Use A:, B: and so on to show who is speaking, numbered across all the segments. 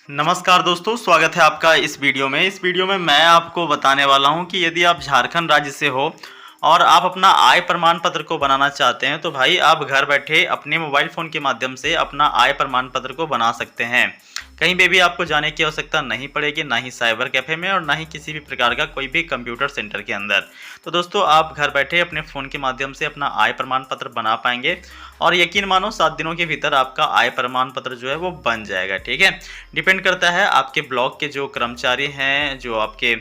A: नमस्कार दोस्तों, स्वागत है आपका इस वीडियो में। इस वीडियो में मैं आपको बताने वाला हूं कि यदि आप झारखंड राज्य से हो और आप अपना आय प्रमाण पत्र को बनाना चाहते हैं तो भाई आप घर बैठे अपने मोबाइल फ़ोन के माध्यम से अपना आय प्रमाण पत्र को बना सकते हैं। कहीं पे भी आपको जाने की आवश्यकता नहीं पड़ेगी, ना ही साइबर कैफ़े में और ना ही किसी भी प्रकार का कोई भी कंप्यूटर सेंटर के अंदर। तो दोस्तों आप घर बैठे अपने फ़ोन के माध्यम से अपना आय प्रमाण पत्र बना पाएंगे और यकीन मानो 7 दिनों के भीतर आपका आय प्रमाण पत्र जो है वो बन जाएगा। ठीक है, डिपेंड करता है आपके ब्लॉक के जो कर्मचारी हैं, जो आपके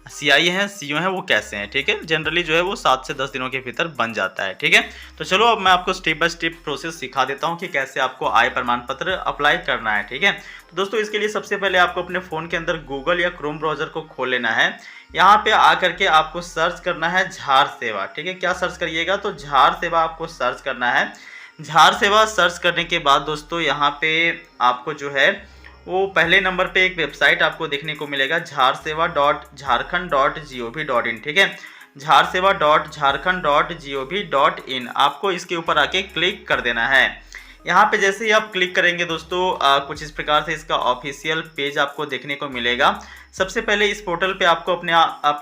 A: सीआई हैं, सीओ हैं, वो कैसे हैं। ठीक है, जनरली जो है वो 7 से 10 दिनों के भीतर बन जाता है। ठीक है, तो चलो अब मैं आपको स्टेप बाय स्टेप प्रोसेस सिखा देता हूँ कि कैसे आपको आय प्रमाण पत्र अप्लाई करना है। ठीक है, तो दोस्तों इसके लिए सबसे पहले आपको अपने फ़ोन के अंदर गूगल या क्रोम ब्राउज़र को खोल लेना है। यहाँ पे आकर के आपको सर्च करना है झार सेवा। ठीक है, क्या सर्च करिएगा तो झार सेवा आपको सर्च करना है। झार सेवा सर्च करने के बाद दोस्तों यहाँ पे आपको जो है वो पहले नंबर पे एक वेबसाइट आपको देखने को मिलेगा, झारसेवा.झारखंड.gov.in। ठीक है, झारसेवा.झारखंड.gov.in। आपको इसके ऊपर आके क्लिक कर देना है। यहाँ पे जैसे ही आप क्लिक करेंगे दोस्तों कुछ इस प्रकार से इसका ऑफिशियल पेज आपको देखने को मिलेगा। सबसे पहले इस पोर्टल पे आपको अपने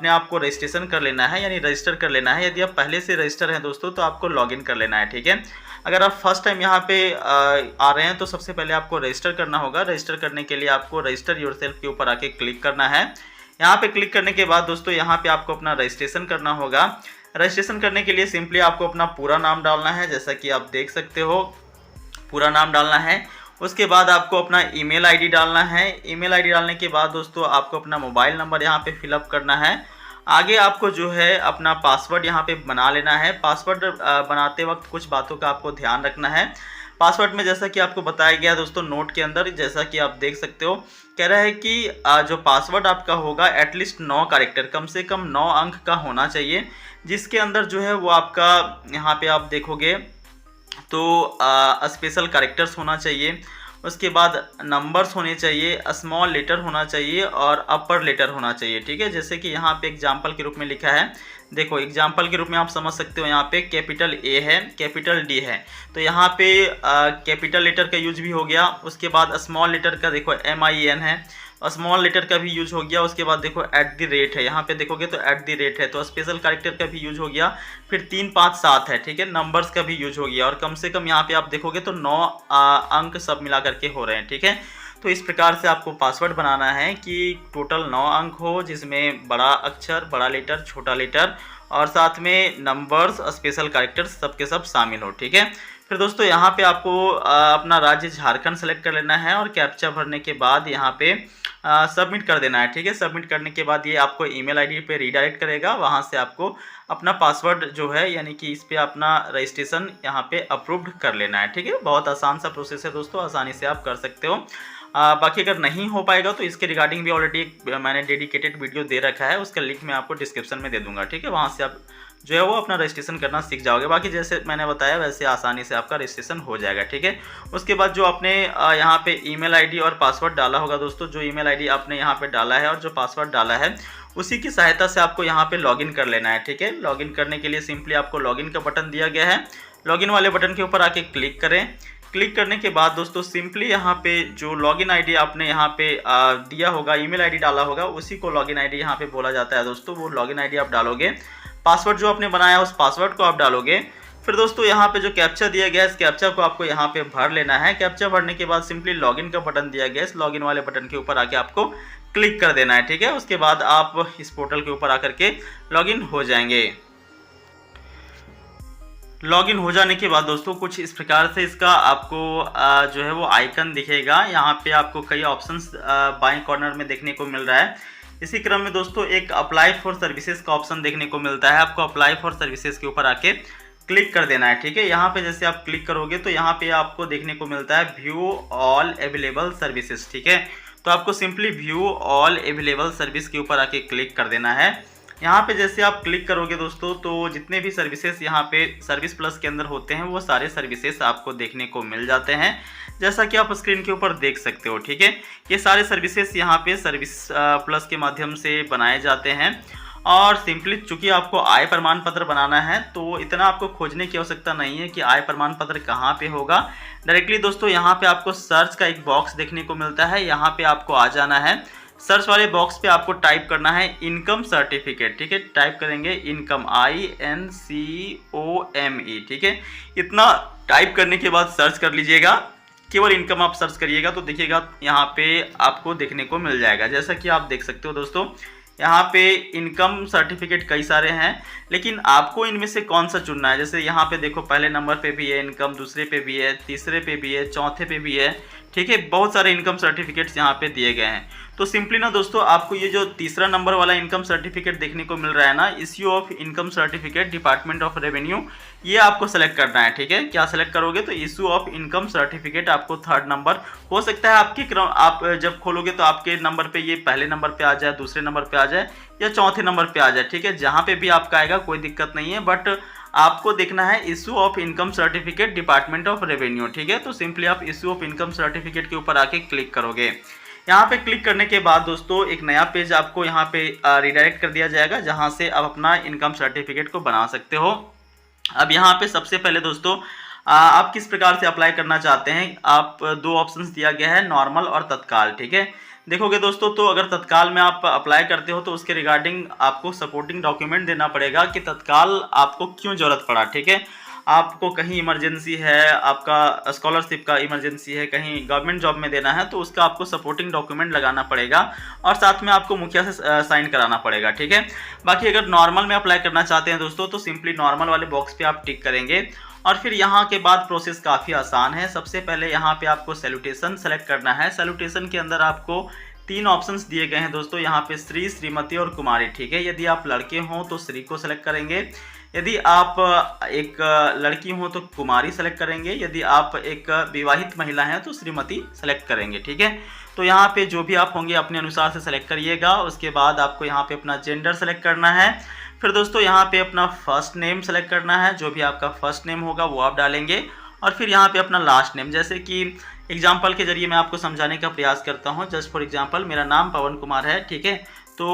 A: आप को रजिस्ट्रेशन कर लेना है, यानी रजिस्टर कर लेना है। यदि आप पहले से रजिस्टर हैं दोस्तों तो आपको लॉगिन कर लेना है। ठीक है, अगर आप फर्स्ट टाइम यहाँ पे आ रहे हैं तो सबसे पहले आपको रजिस्टर करना होगा। रजिस्टर करने के लिए आपको रजिस्टर योरसेल्फ के ऊपर आके क्लिक करना है। यहाँ पे क्लिक करने के बाद दोस्तों यहाँ पे आपको अपना रजिस्ट्रेशन करना होगा। रजिस्ट्रेशन करने के लिए सिंपली आपको अपना पूरा नाम डालना है, जैसा कि आप देख सकते हो पूरा नाम डालना है। उसके बाद आपको अपना ईमेल आईडी डालना है। ईमेल आईडी डालने के बाद दोस्तों आपको अपना मोबाइल नंबर यहाँ पे फिलअप करना है। आगे आपको जो है अपना पासवर्ड यहाँ पे बना लेना है। पासवर्ड बनाते वक्त कुछ बातों का आपको ध्यान रखना है। पासवर्ड में जैसा कि आपको बताया गया दोस्तों नोट के अंदर, जैसा कि आप देख सकते हो, कह रहा है कि जो पासवर्ड आपका होगा एटलीस्ट 9 कैरेक्टर, कम से कम 9 अंक का होना चाहिए, जिसके अंदर जो है वो आपका यहाँ पे आप देखोगे तो स्पेशल कैरेक्टर्स होना चाहिए। उसके बाद नंबर्स होने चाहिए, स्मॉल लेटर होना चाहिए और अपर लेटर होना चाहिए। ठीक है, जैसे कि यहाँ पे एग्जाम्पल के रूप में लिखा है, देखो एग्जाम्पल के रूप में आप समझ सकते हो, यहाँ पे कैपिटल ए है, कैपिटल डी है, तो यहाँ पे कैपिटल लेटर का यूज भी हो गया। उसके बाद स्मॉल लेटर का देखो MIN है, स्मॉल लेटर का भी यूज हो गया। उसके बाद देखो @ है, यहाँ पे देखोगे तो @ है, तो स्पेशल कैरेक्टर का भी यूज हो गया। फिर 3 5 7 है। ठीक है, नंबर्स का भी यूज हो गया और कम से कम यहाँ पे आप देखोगे तो 9 अंक सब मिला करके हो रहे हैं। ठीक है, तो इस प्रकार से आपको पासवर्ड बनाना है कि टोटल 9 अंक हो, जिसमें बड़ा अक्षर, बड़ा लेटर, छोटा लेटर और साथ में नंबर्स, स्पेशल कैरेक्टर्स सबके सब शामिल हो। ठीक है, फिर दोस्तों यहाँ पे आपको अपना राज्य झारखंड सेलेक्ट कर लेना है और कैप्चा भरने के बाद यहाँ पे सबमिट कर देना है। ठीक है, सबमिट करने के बाद ये आपको ईमेल आईडी पे रीडायरेक्ट करेगा। वहाँ से आपको अपना पासवर्ड जो है, यानी कि इस पे अपना रजिस्ट्रेशन यहाँ पे अप्रूव्ड कर लेना है। ठीक है, बहुत आसान सा प्रोसेस है दोस्तों, आसानी से आप कर सकते हो। बाकी अगर नहीं हो पाएगा तो इसके रिगार्डिंग भी ऑलरेडी मैंने डेडिकेटेड वीडियो दे रखा है, उसका लिंक मैं आपको डिस्क्रिप्शन में दे दूंगा। ठीक है, वहाँ से आप जो है वो अपना रजिस्ट्रेशन करना सीख जाओगे। बाकी जैसे मैंने बताया वैसे आसानी से आपका रजिस्ट्रेशन हो जाएगा। ठीक है, उसके बाद जो आपने यहाँ पे ईमेल आईडी और पासवर्ड डाला होगा दोस्तों, जो ईमेल आईडी आपने यहाँ पे डाला है और जो पासवर्ड डाला है, उसी की सहायता से आपको यहाँ पे लॉगिन कर लेना है। ठीक है, लॉगिन करने के लिए सिंपली आपको लॉगिन का बटन दिया गया है। लॉगिन वाले बटन के ऊपर आके क्लिक करें। क्लिक करने के बाद दोस्तों सिंपली यहाँ पे जो लॉगिन आईडी आपने यहाँ पे दिया होगा, ईमेल आईडी डाला होगा, उसी को लॉगिन आईडी यहाँ पे बोला जाता है दोस्तों। वो लॉगिन आईडी आप डालोगे, पासवर्ड जो आपने बनाया उस पासवर्ड को आप डालोगे। फिर दोस्तों यहाँ पे जो कैप्चा दिया गया है, इस कैप्चा को आपको यहाँ पे भर लेना है। कैप्चा भरने के बाद सिंपली लॉगिन का बटन दिया गया है, इस लॉगिन वाले बटन के ऊपर आके आपको क्लिक कर देना है। ठीक है, उसके बाद आप इस पोर्टल के ऊपर आकर के लॉगिन हो जाएंगे। लॉगिन हो जाने के बाद दोस्तों कुछ इस प्रकार से इसका आपको जो है वो आइकन दिखेगा। यहाँ पे आपको कई ऑप्शंस बाएं कॉर्नर में देखने को मिल रहा है। इसी क्रम में दोस्तों एक अप्लाई फॉर सर्विसेज का ऑप्शन देखने को मिलता है। आपको अप्लाई फॉर सर्विसेज के ऊपर आके क्लिक कर देना है। ठीक है, यहाँ पे जैसे आप क्लिक करोगे तो यहाँ पे आपको देखने को मिलता है व्यू ऑल अवेलेबल सर्विसेज। ठीक है, तो आपको simply view all available service के ऊपर आके क्लिक कर देना है। यहाँ पे जैसे आप क्लिक करोगे दोस्तों तो जितने भी सर्विसेज यहाँ पे सर्विस प्लस के अंदर होते हैं वो सारे सर्विसेज आपको देखने को मिल जाते हैं, जैसा कि आप स्क्रीन के ऊपर देख सकते हो। ठीक है, ये सारे सर्विसेज यहाँ पे सर्विस प्लस के माध्यम से बनाए जाते हैं और सिंपली चूंकि आपको आय प्रमाण पत्र बनाना है तो इतना आपको खोजने की आवश्यकता नहीं है कि आय प्रमाण पत्र कहाँ पे होगा। डायरेक्टली दोस्तों यहाँ पे आपको सर्च का एक बॉक्स देखने को मिलता है, यहाँ पे आपको आ जाना है। सर्च वाले बॉक्स पे आपको टाइप करना है इनकम सर्टिफिकेट, ठीक है। टाइप करेंगे इनकम, INCOME, ठीक है। इतना टाइप करने के बाद सर्च कर लीजिएगा, केवल इनकम आप सर्च करिएगा तो देखिएगा यहाँ पे आपको देखने को मिल जाएगा। जैसा कि आप देख सकते हो दोस्तों, यहाँ पे इनकम सर्टिफिकेट कई सारे हैं, लेकिन आपको इनमें से कौन सा चुनना है। जैसे यहाँ पे देखो पहले नंबर पे भी है इनकम, दूसरे पे भी है, तीसरे पे भी है, चौथे पे भी है, ठीक है। बहुत सारे इनकम सर्टिफिकेट्स यहाँ पे दिए गए हैं। तो सिंपली ना दोस्तों आपको ये जो तीसरा नंबर वाला इनकम सर्टिफिकेट देखने को मिल रहा है ना, issue of income certificate department of revenue, ये आपको सेलेक्ट करना है, ठीक है। क्या सेलेक्ट करोगे तो इश्यू ऑफ इनकम सर्टिफिकेट, आपको थर्ड नंबर हो सकता है आपके आप जब खोलोगे तो आपके नंबर पे ये पहले नंबर पे आ जाए, दूसरे नंबर पे आ जाए या चौथे नंबर पे आ जाए, ठीक है। जहाँ पे भी आपका आएगा कोई दिक्कत नहीं है, बट आपको देखना है issue of income certificate department of revenue, ठीक है। तो सिंपली आप इशू ऑफ इनकम सर्टिफिकेट के ऊपर आके क्लिक करोगे। यहाँ पे क्लिक करने के बाद दोस्तों एक नया पेज आपको यहाँ पे रिडायरेक्ट कर दिया जाएगा, जहाँ से आप अपना इनकम सर्टिफिकेट को बना सकते हो। अब यहाँ पे सबसे पहले दोस्तों आप किस प्रकार से अप्लाई करना चाहते हैं, आप दो ऑप्शंस दिया गया है, नॉर्मल और तत्काल, ठीक है। देखोगे दोस्तों तो अगर तत्काल में आप अप्लाई करते हो तो उसके रिगार्डिंग आपको सपोर्टिंग डॉक्यूमेंट देना पड़ेगा कि तत्काल आपको क्यों ज़रूरत पड़ा, ठीक है। आपको कहीं इमरजेंसी है, आपका स्कॉलरशिप का इमरजेंसी है, कहीं गवर्नमेंट जॉब में देना है तो उसका आपको सपोर्टिंग डॉक्यूमेंट लगाना पड़ेगा और साथ में आपको मुखिया से साइन कराना पड़ेगा, ठीक है। बाकी अगर नॉर्मल में अप्लाई करना चाहते हैं दोस्तों तो सिंपली नॉर्मल वाले बॉक्स पे आप टिक करेंगे और फिर यहाँ के बाद प्रोसेस काफ़ी आसान है। सबसे पहले यहाँ पे आपको सैल्यूटेशन सेलेक्ट करना है। सैल्यूटेशन के अंदर आपको 3 ऑप्शंस दिए गए हैं दोस्तों, यहाँ पे श्री, श्रीमती और कुमारी, ठीक है। यदि आप लड़के हों तो श्री को सेलेक्ट करेंगे, यदि आप एक लड़की हो तो कुमारी सेलेक्ट करेंगे, यदि आप एक विवाहित महिला हैं तो श्रीमती सेलेक्ट करेंगे, ठीक है। तो यहाँ पे जो भी आप होंगे अपने अनुसार से सेलेक्ट करिएगा। उसके बाद आपको यहाँ पे अपना जेंडर सेलेक्ट करना है। फिर दोस्तों यहाँ पे अपना फर्स्ट नेम सेलेक्ट करना है, जो भी आपका फर्स्ट नेम होगा वो आप डालेंगे और फिर यहाँ पे अपना लास्ट नेम, जैसे कि एग्जाम्पल के जरिए मैं आपको समझाने का प्रयास करता हूँ। जस्ट फॉर एग्जाम्पल मेरा नाम पवन कुमार है, ठीक है। तो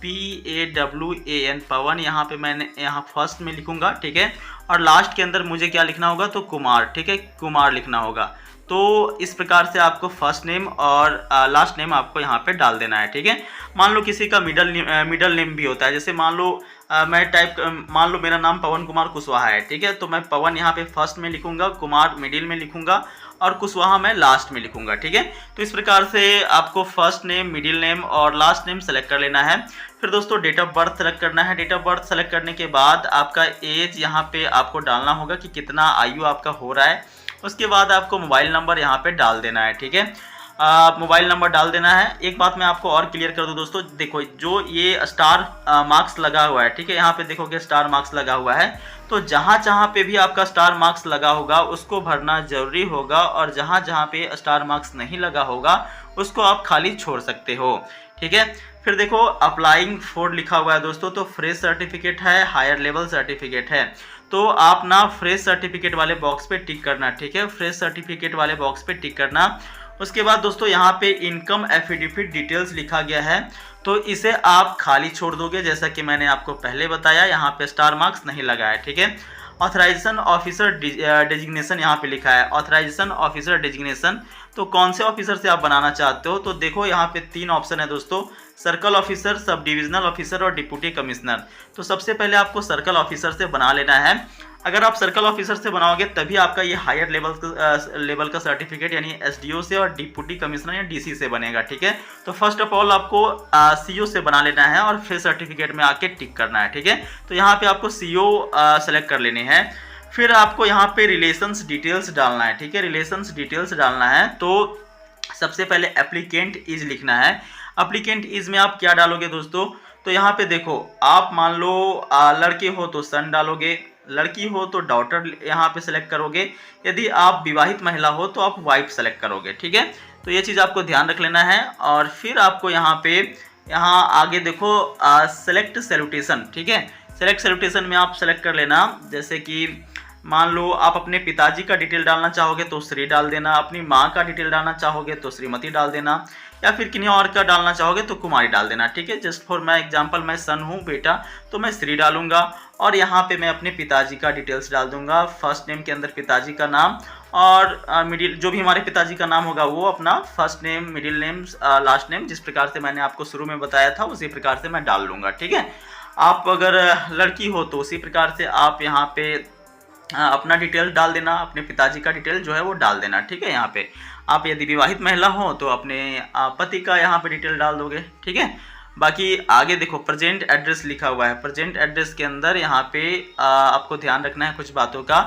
A: PAWAN पवन, यहाँ पे मैंने यहाँ फर्स्ट में लिखूंगा, ठीक है। और लास्ट के अंदर मुझे क्या लिखना होगा तो कुमार, ठीक है, कुमार लिखना होगा। तो इस प्रकार से आपको फर्स्ट नेम और लास्ट नेम आपको यहाँ पे डाल देना है, ठीक है। मान लो किसी का मिडल नेम भी होता है, जैसे मान लो मान लो मेरा नाम पवन कुमार कुशवाहा है, ठीक है। तो मैं पवन यहाँ पे फर्स्ट में लिखूंगा, कुमार मिडिल में लिखूंगा और कुशवाहा मैं लास्ट में लिखूंगा, ठीक है। तो इस प्रकार से आपको फर्स्ट नेम, मिडिल नेम और लास्ट नेम सेलेक्ट कर लेना है। फिर दोस्तों डेट ऑफ बर्थ सेलेक्ट करना है। डेट ऑफ बर्थ सेलेक्ट करने के बाद आपका एज यहाँ पे आपको डालना होगा कि कितना आयु आपका हो रहा है। उसके बाद आपको मोबाइल नंबर यहाँ पे डाल देना है, ठीक है। मोबाइल नंबर डाल देना है। एक बात मैं आपको और क्लियर कर दूं दोस्तों, देखो जो ये स्टार मार्क्स लगा हुआ है, ठीक है, यहाँ पे देखोगे स्टार मार्क्स लगा हुआ है, तो जहाँ जहाँ पे भी आपका स्टार मार्क्स लगा होगा उसको भरना जरूरी होगा और जहाँ जहाँ पे स्टार मार्क्स नहीं लगा होगा उसको आप खाली छोड़ सकते हो, ठीक है। फिर देखो अप्लाइंग फॉर लिखा हुआ है दोस्तों, तो फ्रेश सर्टिफिकेट है, हायर लेवल सर्टिफिकेट है, तो आप ना फ्रेश सर्टिफिकेट वाले बॉक्स पे टिक करना, ठीक है। फ्रेश सर्टिफिकेट वाले बॉक्स पे टिक करना। उसके बाद दोस्तों यहाँ पे इनकम एफिडेविट डिटेल्स लिखा गया है, तो इसे आप खाली छोड़ दोगे, जैसा कि मैंने आपको पहले बताया, यहाँ पे स्टार मार्क्स नहीं लगा है, ठीक है। ऑथराइजेशन ऑफिसर डेजिग्नेशन यहाँ पे लिखा है, ऑथराइजेशन ऑफिसर डेजिग्नेशन, तो कौन से ऑफिसर से आप बनाना चाहते हो, तो देखो यहाँ पे 3 ऑप्शन है दोस्तों, circle officer, sub divisional officer और डिप्टी कमिश्नर। तो सबसे पहले आपको सर्कल ऑफिसर से बना लेना है। अगर आप सर्कल ऑफिसर से बनाओगे तभी आपका ये हायर लेवल का सर्टिफिकेट यानी एसडीओ से और डिप्टी कमिश्नर या डीसी से बनेगा, ठीक है। तो फर्स्ट ऑफ ऑल आपको सीओ से बना लेना है और फिर सर्टिफिकेट में आके टिक करना है, ठीक है। तो यहाँ पे आपको सीओ सेलेक्ट कर लेने हैं। फिर आपको यहाँ पे रिलेशंस डिटेल्स डालना है, ठीक है, रिलेशंस डिटेल्स डालना है। तो सबसे पहले एप्लीकेंट इज लिखना है। एप्लीकेंट इज में आप क्या डालोगे दोस्तों, तो यहाँ पे देखो आप मान लो लड़के हो तो सन डालोगे, लड़की हो तो डॉटर यहाँ पे सेलेक्ट करोगे, यदि आप विवाहित महिला हो तो आप वाइफ सेलेक्ट करोगे, ठीक है। तो ये चीज़ आपको ध्यान रख लेना है। और फिर आपको यहाँ आगे देखो सेलेक्ट सैल्यूटेशन, ठीक है। सेलेक्ट सैल्यूटेशन में आप सेलेक्ट कर लेना, जैसे कि मान लो आप अपने पिताजी का डिटेल डालना चाहोगे तो श्री डाल देना, अपनी माँ का डिटेल डालना चाहोगे तो श्रीमती डाल देना, या फिर किन्हीं और का डालना चाहोगे तो कुमारी डाल देना। ठीक है, जस्ट फॉर मैं एग्जांपल, मैं सन हूँ बेटा, तो मैं श्री डालूंगा और यहाँ पे मैं अपने पिताजी का डिटेल्स डाल दूंगा। फर्स्ट नेम के अंदर पिताजी का नाम और मिडिल जो भी हमारे पिताजी का नाम होगा वो अपना first name, middle name, last name, जिस प्रकार से मैंने आपको शुरू में बताया था उसी प्रकार से मैं डाल लूँगा। ठीक है, आप अगर लड़की हो तो उसी प्रकार से आप यहाँ पे अपना डिटेल डाल देना, अपने पिताजी का डिटेल जो है वो डाल देना। ठीक है, यहाँ पे आप यदि विवाहित महिला हो तो अपने पति का यहाँ पे डिटेल डाल दोगे। ठीक है, बाकी आगे देखो प्रेजेंट एड्रेस लिखा हुआ है। प्रेजेंट एड्रेस के अंदर यहाँ पे आपको ध्यान रखना है कुछ बातों का।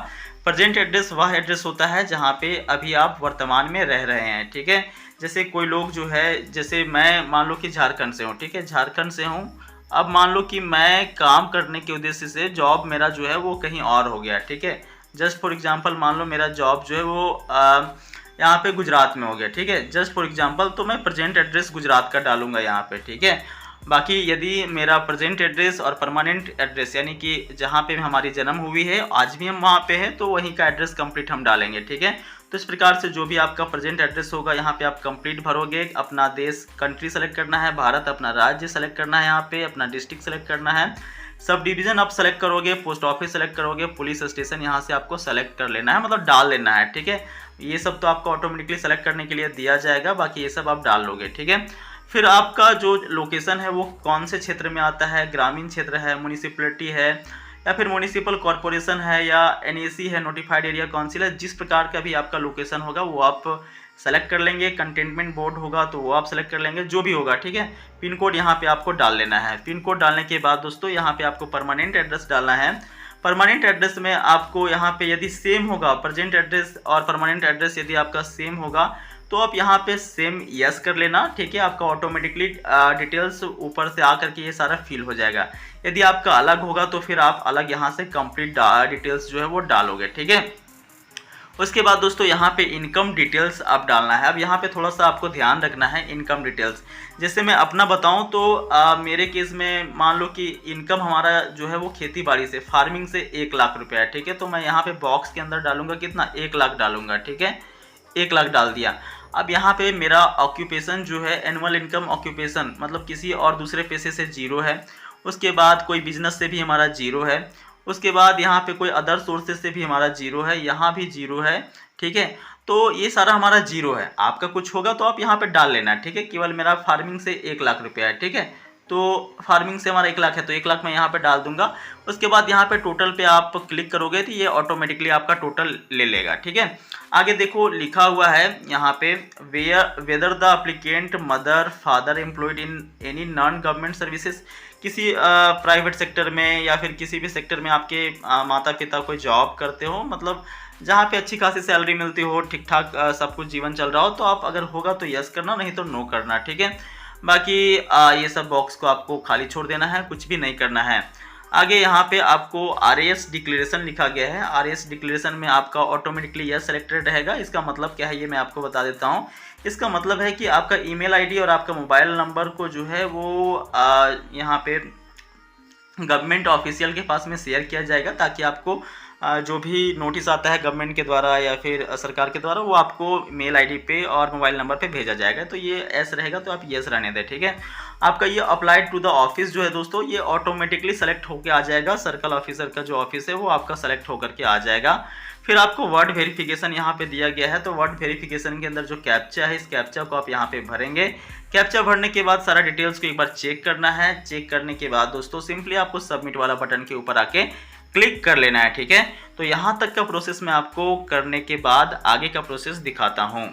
A: प्रेजेंट एड्रेस वह एड्रेस होता है जहाँ पे अभी आप वर्तमान में रह रहे हैं। ठीक है, जैसे कोई लोग जो है, जैसे मैं मान लो कि झारखंड से हूँ। ठीक है, झारखंड से हूँ, अब मान लो कि मैं काम करने के उद्देश्य से जॉब मेरा जो है वो कहीं और हो गया। ठीक है, जस्ट फॉर एग्जांपल मान लो मेरा जॉब जो है वो यहाँ पे गुजरात में हो गया। ठीक है, जस्ट फॉर एग्जांपल, तो मैं प्रेजेंट एड्रेस गुजरात का डालूंगा यहाँ पे। ठीक है, बाकी यदि मेरा प्रेजेंट एड्रेस और परमानेंट एड्रेस यानी कि जहाँ पे हमारी जन्म हुई है, आज भी हम वहाँ पे हैं, तो वहीं का एड्रेस कंप्लीट हम डालेंगे। ठीक है, तो इस प्रकार से जो भी आपका प्रेजेंट एड्रेस होगा यहाँ पे आप कंप्लीट भरोगे। अपना देश, कंट्री सेलेक्ट करना है, भारत अपना राज्य सेलेक्ट करना है, यहाँ पे अपना डिस्ट्रिक्ट सेलेक्ट करना है, सब डिवीजन आप सेलेक्ट करोगे, पोस्ट ऑफिस सेलेक्ट करोगे, पुलिस स्टेशन यहाँ से आपको सेलेक्ट कर लेना है, मतलब डाल लेना है। ठीक है, ये सब तो आपको ऑटोमेटिकली सेलेक्ट करने के लिए दिया जाएगा, बाकी ये सब आप डाल लोगे। ठीक है, फिर आपका जो लोकेशन है वो कौन से क्षेत्र में आता है, ग्रामीण क्षेत्र है, म्यूनिसिपैलिटी है, या फिर म्यूनिसिपल कॉरपोरेशन है, या एनएसी है, नोटिफाइड एरिया काउंसिल है, जिस प्रकार का भी आपका लोकेशन होगा वो आप सेलेक्ट कर लेंगे। कंटेनमेंट बोर्ड होगा तो वो आप सेलेक्ट कर लेंगे, जो भी होगा। ठीक है, पिन कोड यहाँ पे आपको डाल लेना है। पिन कोड डालने के बाद दोस्तों यहाँ पे आपको परमानेंट एड्रेस डालना है। परमानेंट एड्रेस में आपको यहाँ पे यदि सेम होगा, प्रेजेंट एड्रेस और परमानेंट एड्रेस यदि आपका सेम होगा तो आप यहाँ पे सेम यस कर लेना। ठीक है, आपका ऑटोमेटिकली डिटेल्स ऊपर से आकर के ये सारा फिल हो जाएगा। यदि आपका अलग होगा तो फिर आप अलग यहाँ से कंप्लीट डिटेल्स जो है वो डालोगे। ठीक है, उसके बाद दोस्तों यहाँ पे इनकम डिटेल्स आप डालना है। अब यहाँ पे थोड़ा सा आपको ध्यान रखना है इनकम डिटेल्स। जैसे मैं अपना बताऊँ तो मेरे केस में मान लो कि इनकम हमारा जो है वो खेती बाड़ी से, फार्मिंग से 1 लाख रुपया है। ठीक है, तो मैं यहाँ पे बॉक्स के अंदर डालूंगा कितना, 1 लाख डालूंगा। ठीक है, 1 लाख डाल दिया। अब यहाँ पे मेरा ऑक्यूपेशन जो है एनुअल इनकम ऑक्यूपेशन, मतलब किसी और दूसरे पैसे से 0 है। उसके बाद कोई बिजनेस से भी हमारा 0 है। उसके बाद यहाँ पे कोई अदर सोर्सेज से भी हमारा 0 है, यहाँ भी 0 है। ठीक है, तो ये सारा हमारा 0 है। आपका कुछ होगा तो आप यहाँ पे डाल लेना। ठीक है, केवल मेरा फार्मिंग से 1 लाख रुपया है। ठीक है, तो फार्मिंग से हमारा 1 लाख है तो 1 लाख मैं यहाँ पे डाल दूंगा। उसके बाद यहाँ पे टोटल पे आप क्लिक करोगे तो ये ऑटोमेटिकली आपका टोटल ले लेगा। ठीक है, आगे देखो लिखा हुआ है यहाँ पे whether the applicant mother father employed in any non government services, किसी प्राइवेट सेक्टर में या फिर किसी भी सेक्टर में आपके माता पिता कोई जॉब करते हो, मतलब जहाँ पे अच्छी खासी सैलरी मिलती हो, ठीक ठाक सब कुछ जीवन चल रहा हो, तो आप अगर होगा तो यस करना, नहीं तो नो करना। ठीक है, बाकी ये सब बॉक्स को आपको खाली छोड़ देना है, कुछ भी नहीं करना है। आगे यहाँ पे आपको आरएएस डिक्लेरेशन लिखा गया है। आरएएस डिक्लेरेशन में आपका ऑटोमेटिकली यस सेलेक्टेड रहेगा। इसका मतलब क्या है ये मैं आपको बता देता हूँ। इसका मतलब है कि आपका ईमेल आईडी और आपका मोबाइल नंबर को जो है वो यहाँ पे गवर्नमेंट ऑफिशियल के पास में शेयर किया जाएगा, ताकि आपको जो भी नोटिस आता है गवर्नमेंट के द्वारा या फिर सरकार के द्वारा वो आपको मेल आईडी पे और मोबाइल नंबर पे भेजा जाएगा। तो ये ऐसा रहेगा तो आप यस रहने दें। ठीक है, आपका ये अप्लाइड टू द ऑफिस जो है दोस्तों ये ऑटोमेटिकली सेलेक्ट होकर आ जाएगा। सर्कल ऑफिसर का जो ऑफिस है वो आपका सेलेक्ट होकर के आ जाएगा। फिर आपको वर्ड वेरिफिकेशन यहाँ पे दिया गया है, तो वर्ड वेरिफिकेशन के अंदर जो कैप्चा है इस कैप्चा को आप यहाँ पे भरेंगे। कैप्चा भरने के बाद सारा डिटेल्स को एक बार चेक करना है। चेक करने के बाद दोस्तों सिंपली आपको सबमिट वाला बटन के ऊपर आके क्लिक कर लेना है। ठीक है, तो यहाँ तक का प्रोसेस मैं आपको करने के बाद आगे का प्रोसेस दिखाता हूँ।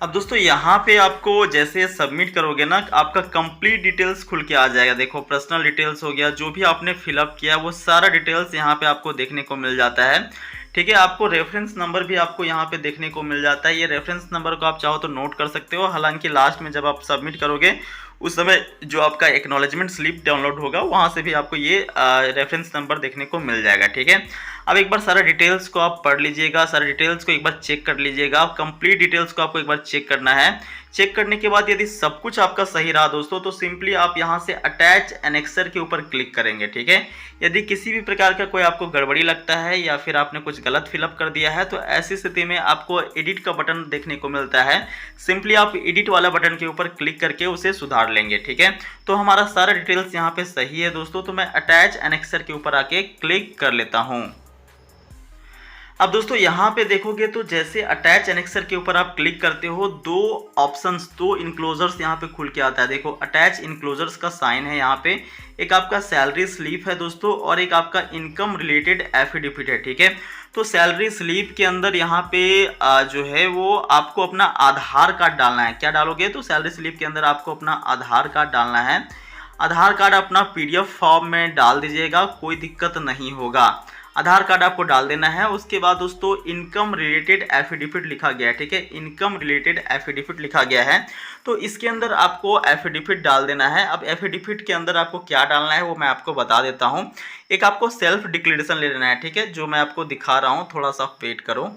A: अब दोस्तों यहाँ पे आपको जैसे सबमिट करोगे ना, आपका कंप्लीट डिटेल्स खुल के आ जाएगा। देखो पर्सनल डिटेल्स हो गया, जो भी आपने फिलअप किया वो सारा डिटेल्स यहाँ पे आपको देखने को मिल जाता है। ठीक है, आपको रेफरेंस नंबर भी आपको यहाँ पे देखने को मिल जाता है। ये रेफरेंस नंबर को आप चाहो तो नोट कर सकते हो, हालांकि लास्ट में जब आप सबमिट करोगे उस समय जो आपका एक्नॉलेजमेंट स्लिप डाउनलोड होगा वहाँ से भी आपको ये रेफरेंस नंबर देखने को मिल जाएगा। ठीक है, अब एक बार सारा डिटेल्स को आप पढ़ लीजिएगा, सारे डिटेल्स को एक बार चेक कर लीजिएगा। कंप्लीट डिटेल्स को आपको एक बार चेक करना है। चेक करने के बाद यदि सब कुछ आपका सही रहा दोस्तों, तो सिंपली आप यहाँ से अटैच एनेक्सर के ऊपर क्लिक करेंगे। ठीक है, यदि किसी भी प्रकार का कोई आपको गड़बड़ी लगता है या फिर आपने कुछ गलत फिलअप कर दिया है, तो ऐसी स्थिति में आपको एडिट का बटन देखने को मिलता है। सिंपली आप एडिट वाला बटन के ऊपर क्लिक करके उसे सुधार लेंगे। ठीक है, तो हमारा सारा डिटेल्स यहाँ पे सही है दोस्तों। तो मैं अटैच एनेक्सर के ऊपर आके क्लिक कर लेता हूँ। अब दोस्तों यहाँ पे देखोगे तो जैसे अटैच एनेक्सर के ऊपर आप क्लिक करते हो, दो ऑप्शंस, दो इनक्लोजर्स यहाँ पे खुल के आता है। देखो अटैच इनक्लोजर्स का साइन है यहाँ पे, एक आपका सैलरी स्लिप है दोस्तों और एक आपका इनकम रिलेटेड एफिडेविट है। ठीक है, तो सैलरी स्लिप के अंदर यहाँ पे जो है वो आपको अपना आधार कार्ड डालना है। क्या डालोगे? तो सैलरी स्लिप के अंदर आपको अपना आधार कार्ड डालना है। आधार कार्ड अपना PDF फॉर्म में डाल दीजिएगा, कोई दिक्कत नहीं होगा। आधार कार्ड आपको डाल देना है। उसके बाद दोस्तों इनकम रिलेटेड एफिडेविट लिखा गया है। ठीक है, इनकम रिलेटेड एफिडेविट लिखा गया है, तो इसके अंदर आपको एफिडेविट डाल देना है। अब एफिडेविट के अंदर आपको क्या डालना है वो मैं आपको बता देता हूँ। एक आपको सेल्फ डिक्लेरेशन ले लेना है। ठीक है, जो मैं आपको दिखा रहा हूँ, थोड़ा सा वेट करो।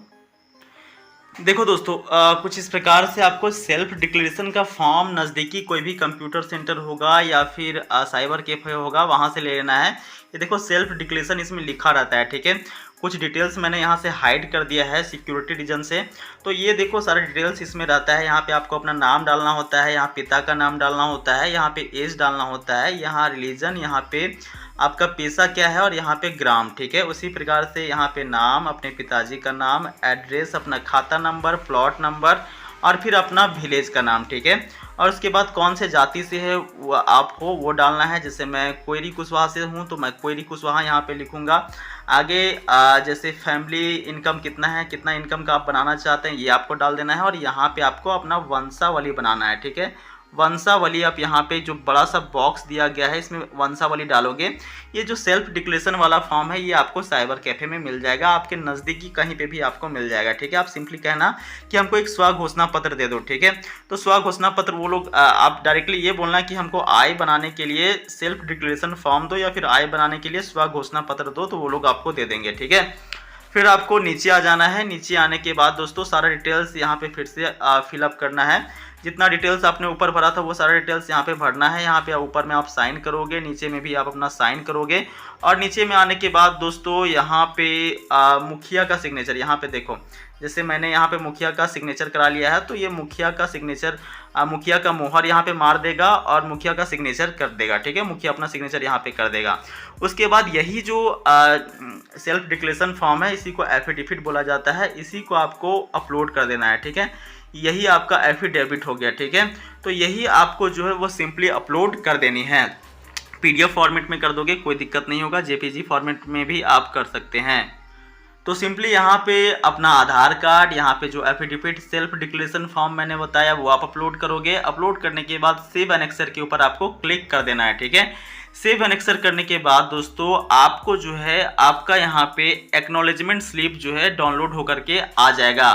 A: देखो दोस्तों कुछ इस प्रकार से आपको सेल्फ डिक्लेरेशन का फॉर्म नज़दीकी कोई भी कंप्यूटर सेंटर होगा या फिर साइबर कैफे होगा, वहाँ से ले लेना है। ये देखो सेल्फ डिक्लेरेशन इसमें लिखा रहता है। ठीक है, कुछ डिटेल्स मैंने यहाँ से हाइड कर दिया है सिक्योरिटी रीजन से। तो ये देखो सारे डिटेल्स इसमें रहता है। यहाँ पे आपको अपना नाम डालना होता है, यहाँ पिता का नाम डालना होता है, यहाँ पे एज डालना होता है, यहाँ रिलीजन, यहाँ पे आपका पेशा क्या है और यहाँ पे ग्राम। ठीक है, उसी प्रकार से यहाँ पे नाम, अपने पिताजी का नाम, एड्रेस, अपना खाता नंबर, प्लॉट नंबर और फिर अपना विलेज का नाम। ठीक है, और उसके बाद कौन से जाति से है वो आप हो वो डालना है। जैसे मैं कोयरी कुशवाहा से हूँ तो मैं कोयरी कुशवाहा यहाँ पे लिखूँगा। आगे जैसे फैमिली इनकम कितना है, कितना इनकम का आप बनाना चाहते हैं, ये आपको डाल देना है। और यहाँ पे आपको अपना वंशावली बनाना है। ठीक है, वंशावली आप यहाँ पे जो बड़ा सा बॉक्स दिया गया है इसमें वंशावली डालोगे। ये जो सेल्फ डिक्लेरेशन वाला फॉर्म है ये आपको साइबर कैफे में मिल जाएगा, आपके नज़दीकी कहीं पे भी आपको मिल जाएगा। ठीक है, आप सिंपली कहना कि हमको एक स्व घोषणा पत्र दे दो। ठीक है, तो स्व घोषणा पत्र वो लोग आप डायरेक्टली ये बोलना कि हमको आय बनाने के लिए सेल्फ डिक्लेरेशन फॉर्म दो या फिर आय बनाने के लिए स्व घोषणा पत्र दो, तो वो लोग आपको दे देंगे। ठीक है, फिर आपको नीचे आ जाना है। नीचे आने के बाद दोस्तों सारा डिटेल्स यहाँ पे फिर से फिलअप करना है। जितना डिटेल्स आपने ऊपर भरा था वो सारा डिटेल्स यहाँ पे भरना है। यहाँ पे ऊपर में आप साइन करोगे, नीचे में भी आप अपना साइन करोगे। और नीचे में आने के बाद दोस्तों यहाँ पे मुखिया का सिग्नेचर, यहाँ पे देखो जैसे मैंने यहाँ पे मुखिया का सिग्नेचर करा लिया है, तो ये मुखिया का सिग्नेचर, मुखिया का मोहर यहाँ पे मार देगा और मुखिया का सिग्नेचर कर देगा। ठीक है, मुखिया अपना सिग्नेचर यहाँ पे कर देगा। उसके बाद यही जो सेल्फ डिक्लेरेशन फॉर्म है इसी को एफिडेविट बोला जाता है, इसी को आपको अपलोड कर देना है। ठीक है, यही आपका एफिडेविट हो गया। ठीक है, तो यही आपको जो है वो सिंपली अपलोड कर देनी है। PDF फॉर्मेट में कर दोगे कोई दिक्कत नहीं होगा, JPG फॉर्मेट में भी आप कर सकते हैं। तो सिंपली यहाँ पे अपना आधार कार्ड, यहाँ पे जो एफिडेविट सेल्फ डिक्लेरेशन फॉर्म मैंने बताया वो आप अपलोड करोगे। अपलोड करने के बाद सेव एनेक्सर के ऊपर आपको क्लिक कर देना है। ठीक है, सेव एनेक्सर करने के बाद दोस्तों आपको जो है आपका यहाँ पे एक्नॉलेजमेंट स्लिप जो है डाउनलोड होकर के आ जाएगा।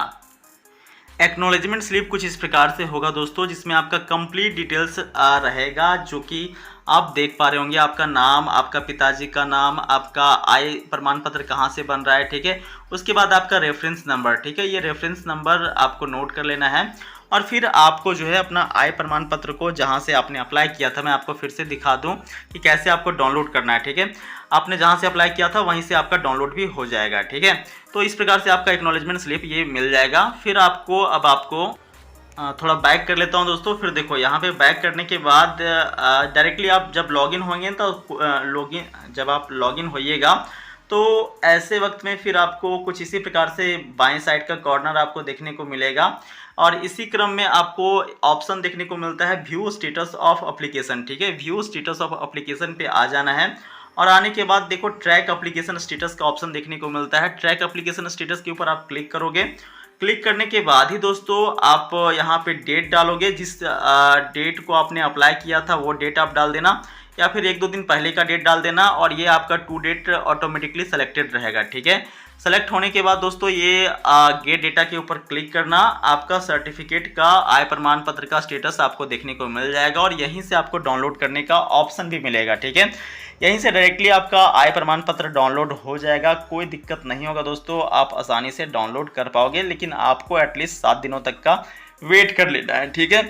A: एक्नॉलेजमेंट स्लिप कुछ इस प्रकार से होगा दोस्तों, जिसमें आपका कंप्लीट डिटेल्स रहेगा, जो कि आप देख पा रहे होंगे। आपका नाम, आपका पिताजी का नाम, आपका आय प्रमाण पत्र कहाँ से बन रहा है। ठीक है, उसके बाद आपका रेफरेंस नंबर। ठीक है, ये रेफरेंस नंबर आपको नोट कर लेना है। और फिर आपको जो है अपना आय प्रमाण पत्र को जहाँ से आपने अप्लाई किया था, मैं आपको फिर से दिखा दूँ कि कैसे आपको डाउनलोड करना है। ठीक है, आपने जहाँ से अप्लाई किया था वहीं से आपका डाउनलोड भी हो जाएगा। ठीक है, तो इस प्रकार से आपका एक्नॉलेजमेंट स्लिप ये मिल जाएगा। फिर आपको अब आपको थोड़ा बैक कर लेता हूं दोस्तों। फिर देखो यहाँ पे बैक करने के बाद डायरेक्टली आप जब लॉगिन होंगे तो जब आप लॉगिन होइएगा तो ऐसे वक्त में फिर आपको कुछ इसी प्रकार से बाएं साइड का कॉर्नर आपको देखने को मिलेगा। और इसी क्रम में आपको ऑप्शन देखने को मिलता है व्यू स्टेटस ऑफ एप्लीकेशन। ठीक है, व्यू स्टेटस ऑफ एप्लीकेशन पे आ जाना है। और आने के बाद देखो ट्रैक एप्लीकेशन स्टेटस का ऑप्शन देखने को मिलता है। ट्रैक एप्लीकेशन स्टेटस के ऊपर आप क्लिक करोगे। क्लिक करने के बाद ही दोस्तों आप यहाँ पे डेट डालोगे, जिस डेट को आपने अप्लाई किया था वो डेट आप डाल देना। या फिर 1-2 दिन पहले का डेट डाल देना और ये आपका टू डेट ऑटोमेटिकली सेलेक्टेड रहेगा। ठीक है, सेलेक्ट होने के बाद दोस्तों ये गेट डेटा के ऊपर क्लिक करना, आपका सर्टिफिकेट का आय प्रमाण पत्र का स्टेटस आपको देखने को मिल जाएगा और यहीं से आपको डाउनलोड करने का ऑप्शन भी मिलेगा। ठीक है, यहीं से डायरेक्टली आपका आय प्रमाण पत्र डाउनलोड हो जाएगा, कोई दिक्कत नहीं होगा दोस्तों, आप आसानी से डाउनलोड कर पाओगे, लेकिन आपको एटलीस्ट 7 दिनों तक का वेट कर लेना है। ठीक है,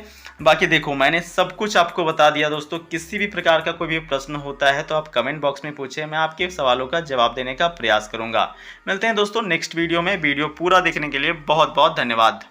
A: बाकी देखो मैंने सब कुछ आपको बता दिया दोस्तों। किसी भी प्रकार का कोई भी प्रश्न होता है तो आप कमेंट बॉक्स में पूछें, मैं आपके सवालों का जवाब देने का प्रयास करूंगा। मिलते हैं दोस्तों नेक्स्ट वीडियो में। वीडियो पूरा देखने के लिए बहुत बहुत धन्यवाद।